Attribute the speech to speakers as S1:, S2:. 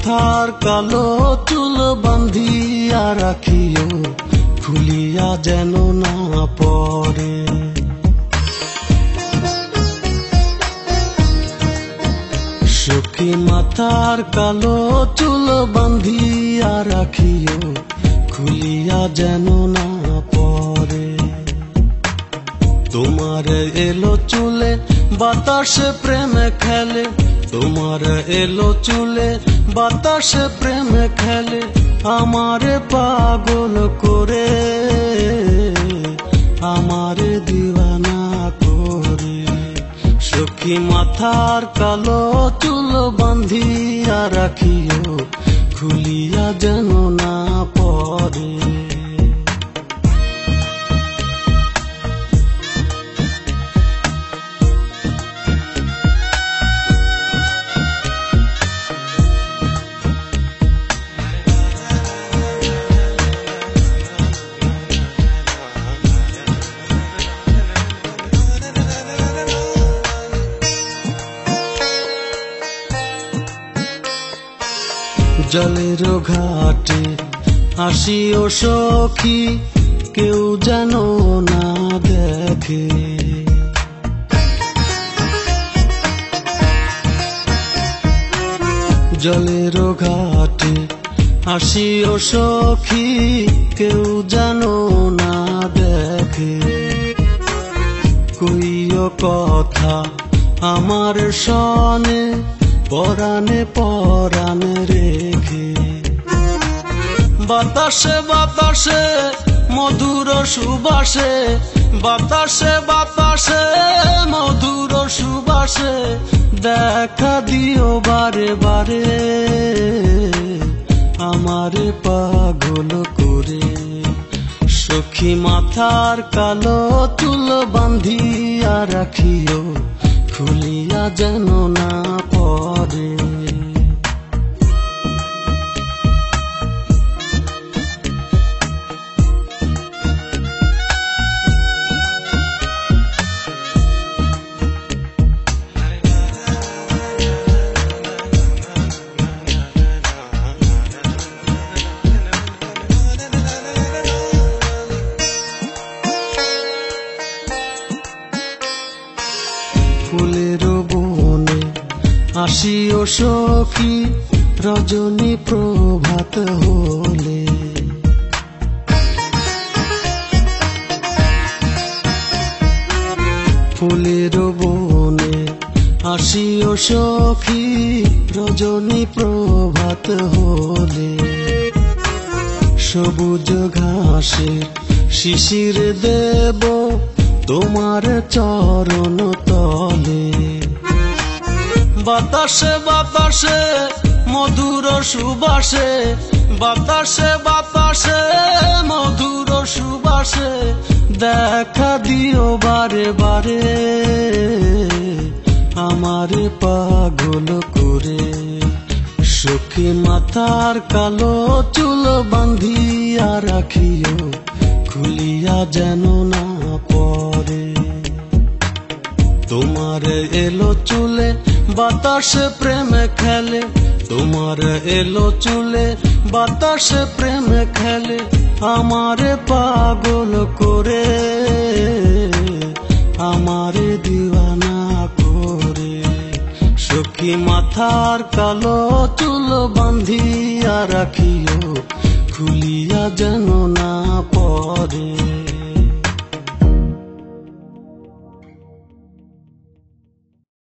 S1: মাথার কালো চুল বাঁধিয়া রাখিও, খুলিয়া যেন না পড়ে। সখী মাথার কালো চুল বাঁধিয়া রাখিও, খুলিয়া যেন না পড়ে। তোমার এলো চুলে বাতাসে প্রেমে খেলে, তোমার এলো চুলে বাতাসে প্রেমে খেলে, আমারে পাগল করে, আমারে দিওয়ানা করে। সখী মাথার কালো চুল বাঁধিয়া রাখিও, খুলিয়া যেন না পড়ে। জলের ঘাটে আসিও সখী, কেউ যেন না দেখে। জলের ঘাটে আসিও সখী, কেউ যেন না দেখে। কইও কথা আমার সনে, পরাণে পরাণে রেখে। বাতাসে বাতাসে মধুর সুবাসে, বাতাসে বাতাসে মধুর সুবাসে, দেখা দিও বারে বারে, আমারে পাগল করে। সখী মাথার কালো চুল বাঁধিয়া রাখিও, খুলিয়া যেন না পড়ে। ফুলের বনে আসিও সখী, রজনী প্রভাত হলে। ফুলের বনে আসিও সখী, রজনী প্রভাত হলে। সবুজ ঘাসের শিশির দেব তোমার চরণ তলে। বাতাসে বাতাসে মধুর সুবাসে, বাতাসে বাতাসে মধুর সুবাসে, দেখা দিও বারে বারে, আমারে পাগল করে। সখী মাথার কালো চুল বাঁধিয়া রাখিও, খুলিয়া যেন না পড়ে। তোমার এলো চুলে বাতাসে প্রেমে খেলে, তোমার এলো চুলে বাতাসে প্রেমে খেলে, আমারে পাগল করে, আমারে দিওয়ানা করে। সখী মাথার কালো চুল বাঁধিয়া রাখিও, খুলিয়া যেন না পড়ে।